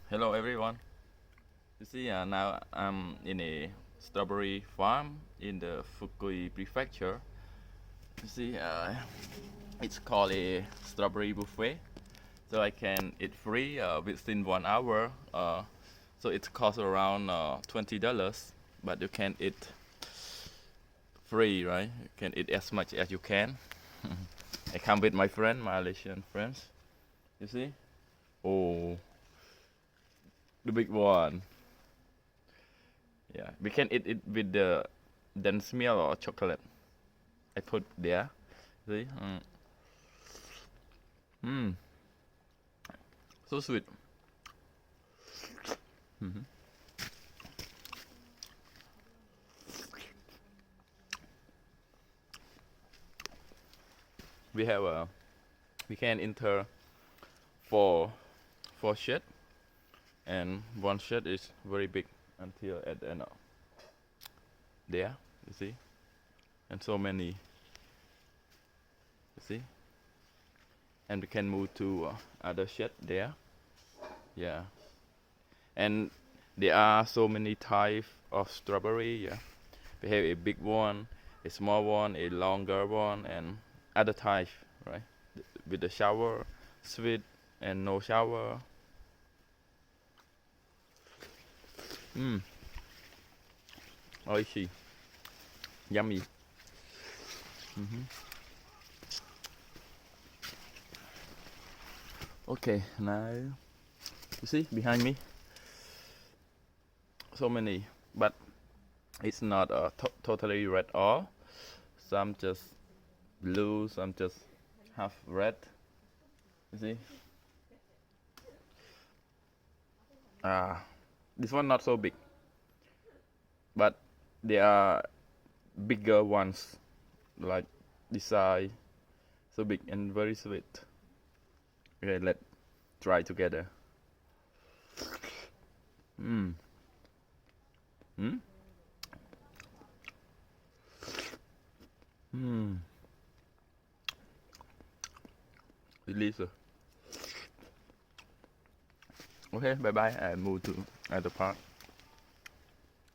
Hello everyone. You see, now I'm in a strawberry farm in the Fukui prefecture. You see, it's called a strawberry buffet. So I can eat free within 1 hour. So it costs around $20, but you can eat free, right? You can eat as much as you can. I come with my friend, Malaysian friends. You see? Oh, the big one. Yeah, we can eat it with the dense milk or chocolate. I put there. See? So sweet. We have we can enter four shed, and one shed is very big until at the end there. You see, and so many. You see, and we can move to other shed there. Yeah, and there are so many types of strawberry. Yeah, we have a big one, a small one, a longer one, and other type, right? With the shower, sweet, and no shower. Oishi, yummy. Okay, now you see behind me, so many, but it's not totally red all. Some just blue, some just half red. You see? This one not so big, but there are bigger ones, like this size, so big and very sweet. Okay, let's try together. Delicious. Okay, bye bye. I move to other part.